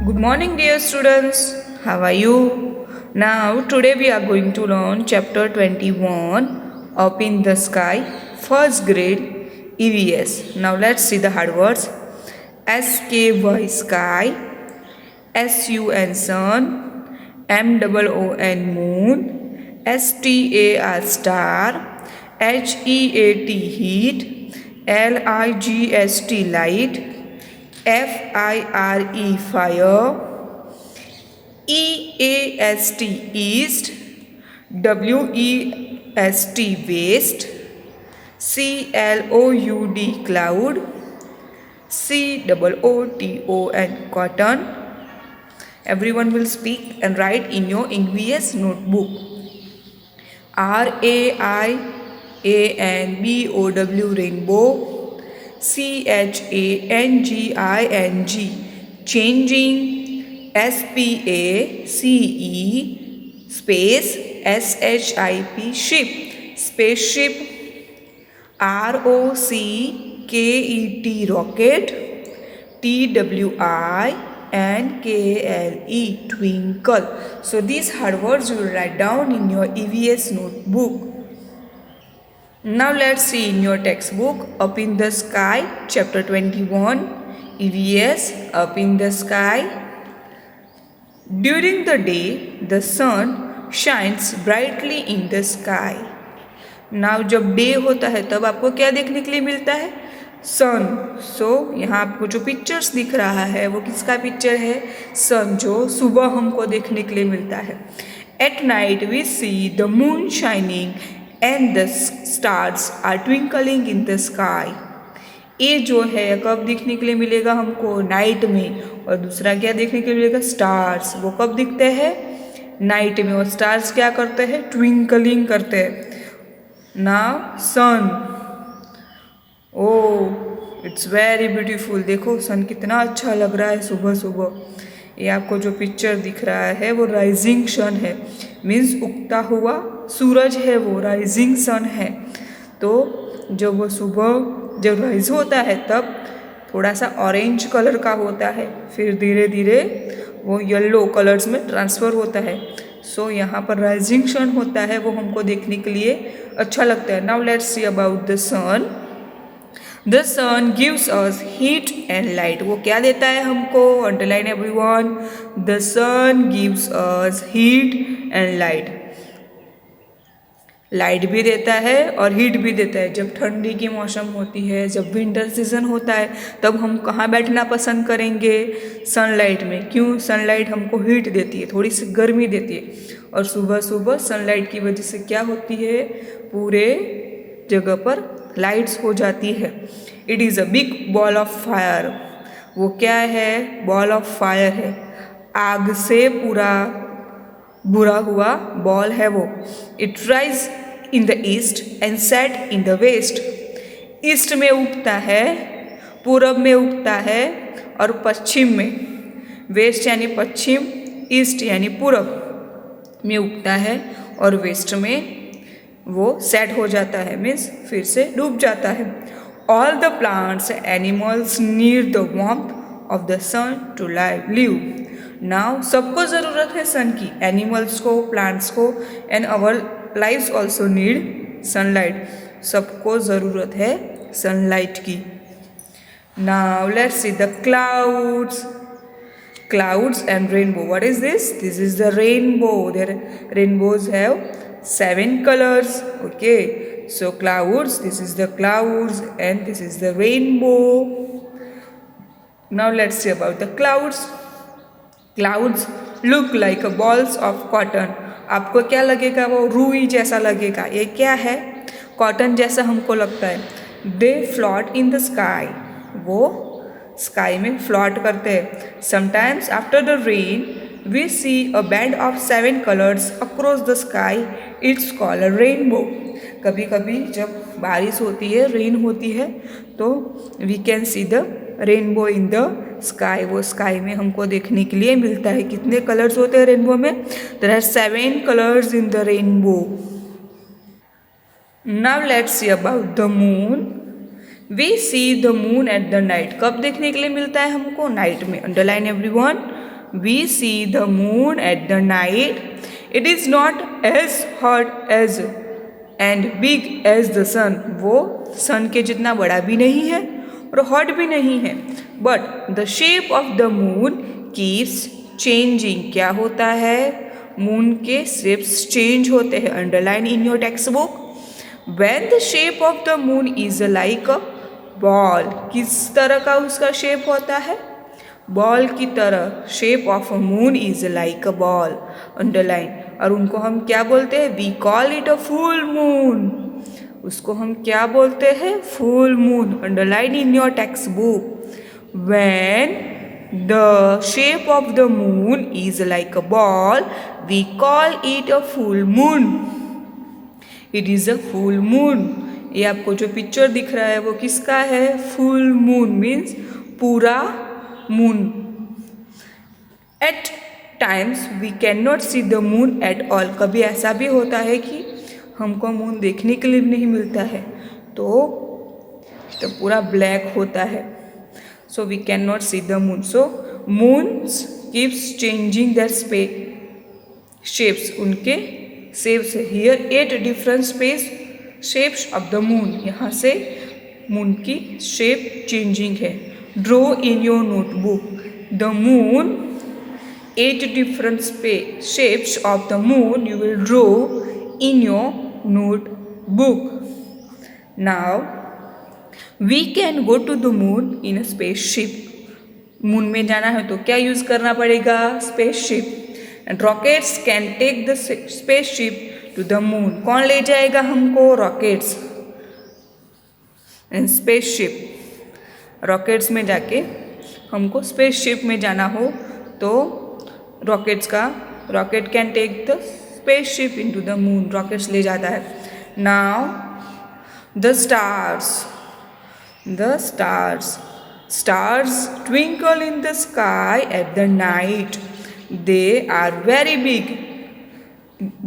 Good morning, dear students. How are you? Now, today we are going to learn chapter 21 Up in the Sky, first grade EVS. Now, let's see the hard words. SKY sky, SUN sun, MOON moon, STAR star, HEAT heat, LIGST light, FIRE fire, EAST east, WEST waste, CLOUD cloud, COOTON cotton. Everyone will speak and write in your EVS notebook. RAINBOW rainbow, CHANGING changing, SPACE space, SHIP ship spaceship, ROCKET rocket, TWINKLE twinkle. So these hard words you will write down in your EVS notebook. Now let's see in your textbook Up in the Sky, chapter 21, EVS, Up in the Sky. During the day, the sun shines brightly in the sky. Now जब day होता है तब आपको क्या देखने के लिए मिलता है? सन. सो यहाँ आपको जो पिक्चर्स दिख रहा है वो किसका पिक्चर है? सन, जो सुबह हमको देखने के लिए मिलता है. At night we see the moon shining and the stars are twinkling in the sky. ये जो है कब देखने के लिए मिलेगा हमको? नाइट में. और दूसरा क्या देखने के लिए मिलेगा? स्टार्स. वो कब दिखते हैं? नाइट में. और स्टार्स क्या करते हैं? ट्विंकलिंग करते हैं. Now sun. Oh, it's very beautiful. देखो सन कितना अच्छा लग रहा है सुबह सुबह. ये आपको जो पिक्चर दिख रहा है वो राइजिंग सन है. मीन्स उगता हुआ सूरज है, वो राइजिंग सन है. तो जब वो सुबह जब राइज होता है तब थोड़ा सा ऑरेंज कलर का होता है, फिर धीरे धीरे वो येलो कलर्स में ट्रांसफ़र होता है. सो यहाँ पर राइजिंग सन होता है, वो हमको देखने के लिए अच्छा लगता है. Now let's see about the sun. The sun gives us heat and light. वो क्या देता है हमको? Underline everyone. The sun gives us heat and light. Light भी देता है और हीट भी देता है. जब ठंडी की मौसम होती है, जब विंटर सीजन होता है, तब हम कहाँ बैठना पसंद करेंगे? सनलाइट में. क्यों? सनलाइट हमको हीट देती है, थोड़ी सी गर्मी देती है. और सुबह सुबह सनलाइट की वजह से क्या होती है? पूरे जगह पर लाइट्स हो जाती है. It is a big ball of fire. वो क्या है? बॉल ऑफ फायर है. आग से पूरा बुरा हुआ बॉल है वो. It rise in the east and set in the west. East में उगता है, पूरब में उगता है और पश्चिम में. वेस्ट यानी पश्चिम, ईस्ट यानी पूरब में उगता है और वेस्ट में वो सेट हो जाता है, मीन्स फिर से डूब जाता है. All the plants animals need the warmth of the sun to live. Now सबको ज़रूरत है सन की, एनिमल्स को, प्लांट्स को, and our lives also need sunlight. सबको ज़रूरत है सनलाइट की. Now let's see the clouds. Clouds and rainbow. What is this? This is the rainbow. Their rainbows have 7 colors. Okay. So clouds, this is the clouds and this is the rainbow. Now let's see about the clouds. Clouds look like balls of cotton. आपको क्या लगेगा? वो रुई जैसा लगेगा. ये क्या है? कॉटन जैसा हमको लगता है. They float in the sky. वो स्काई में फ्लॉट करते हैं. Sometimes after the rain we see a band of 7 colours across the sky. It's called a rainbow. कभी कभी जब बारिश होती है, रेन होती है, तो we can see the rainbow in the sky. वो स्काई में हमको देखने के लिए मिलता है. कितने कलर्स होते हैं रेनबो में? There are 7 colours in the rainbow. Now let's see about the moon. We see the moon at the night. कब देखने के लिए मिलता है हमको? नाइट में. Underline everyone. we see the moon at the night, it is not as hot as and big as the sun. वो सन के जितना बड़ा भी नहीं है और हॉट भी नहीं है. But the shape of the moon keeps changing. क्या होता है? मून के शेप्स चेंज होते हैं. Underline in your text book. When the shape of the moon is like a ball, किस तरह का उसका शेप होता है? बॉल की तरह. Shape of a moon is like a ball. Underline. और उनको हम क्या बोलते हैं? We call it a full moon. उसको हम क्या बोलते हैं? Full moon. Underline in your text book. When the shape of the moon is like a ball, we call it a full moon. It is a full moon. ये आपको जो picture दिख रहा है वो किसका है? फुल मून मीन्स पूरा moon. At times we can not see the moon at all. कभी ऐसा भी होता है कि हमको मून देखने के लिए नहीं मिलता है, तो पूरा ब्लैक होता है. So we can not see the moon. So moons keeps changing that shapes. उनके शेप्स है. Here 8 different shapes of the moon. यहाँ से मून की शेप चेंजिंग है. Draw in your notebook the moon. 8 different shapes of the moon you will draw in your notebook. Now we can go to the moon in a spaceship. Moon में जाना है तो क्या use करना पड़ेगा? Spaceship. And rockets can take the spaceship to the moon. कौन ले जाएगा हमको? रॉकेट्स. And spaceship. रॉकेट्स में जाके हमको स्पेसशिप में जाना हो तो rocket can take the spaceship into the moon. Rockets ले जाता है. Now the stars twinkle in the sky at the night. They are very big.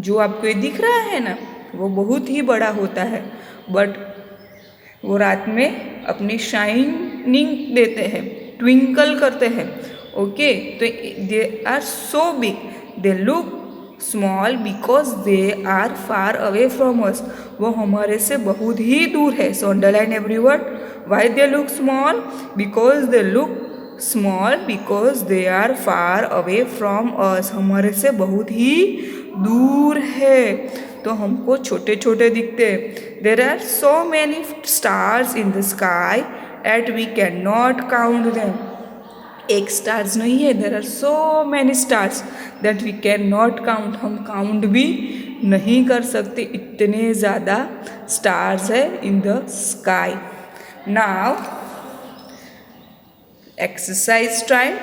जो आपको ये दिख रहा है ना, वो बहुत ही बड़ा होता है, बट वो रात में अपनी शाइनिंग देते हैं, ट्विंकल करते हैं. ओके, तो they are so big. They look small because they are far away from us. वो हमारे से बहुत ही दूर है. So underline every word. Why they look small? Because they look small because they are far away from us. हमारे से बहुत ही दूर है तो हमको छोटे छोटे दिखते हैं. There are so many stars in the sky at we can not count them. एक स्टार्स नहीं है. There are so many stars that we can not count. हम काउंट भी नहीं कर सकते, इतने ज़्यादा स्टार्स है in the sky. Now exercise time.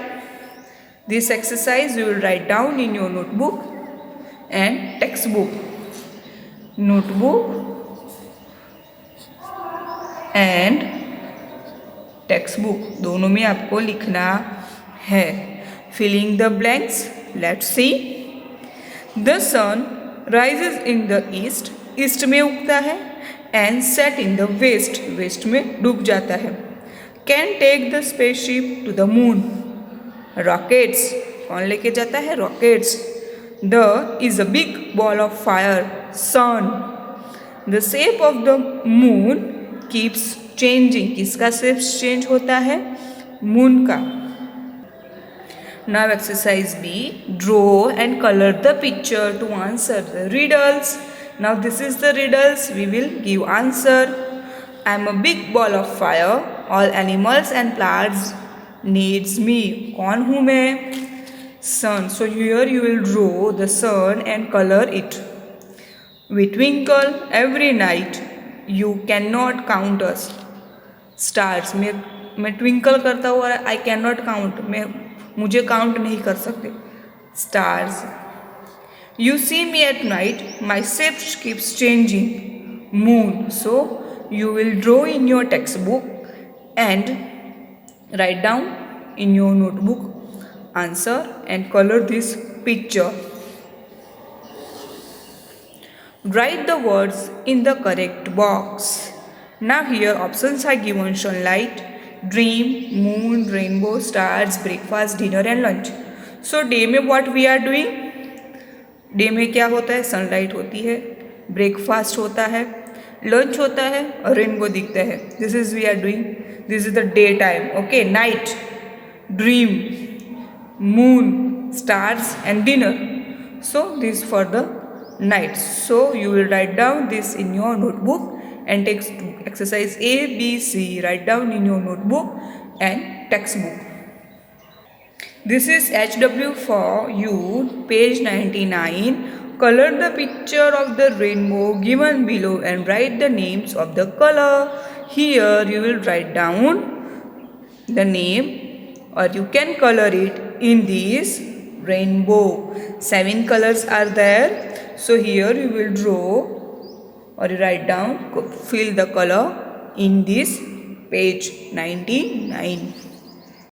This exercise you will write down in your notebook and textbook. Notebook and textbook दोनों में आपको लिखना है. Filling the blanks. Let's see. The sun rises in the east. East में उगता है. And set in the west. West में डूब जाता है. Can take the spaceship to the moon. Rockets. कौन लेके जाता है? Rockets. The is a big ball of fire. Sun. The shape of the moon keeps changing. किसका शेप चेंज होता है? मून का. Now exercise B. Draw and color the picture to answer the riddles. Now this is the riddles. We will give answer. I am a big ball of fire. All animals and plants needs me. कौन हूँ मैं? Sun. So here you will draw the sun and color it. We twinkle every night. You cannot count us. Stars. मैं twinkle करता हूँ और I cannot count. मुझे count नहीं कर सकते. Stars. You see me at night. My shape keeps changing. Moon. So you will draw in your textbook and write down in your notebook answer and color this picture. Write the words in the correct box. Now here options are given: sunlight, dream, moon, rainbow, stars, breakfast, dinner and lunch. So day में what we are doing, day में क्या होता है, sunlight होती है, breakfast होता है, lunch होता है और रेनबो दिखता है. This is we are doing, this is the day time. Okay, night, dream, moon, stars and dinner. So this for the night. So you will write down this in your notebook and take exercise A, B, C. Write down in your notebook and textbook. This is HW for you, page 99. Color the picture of the rainbow given below and write the names of the color. Here you will write down the name, or you can color it in this rainbow. 7 colors are there. So here you will draw or you write down, fill the color in this page 99.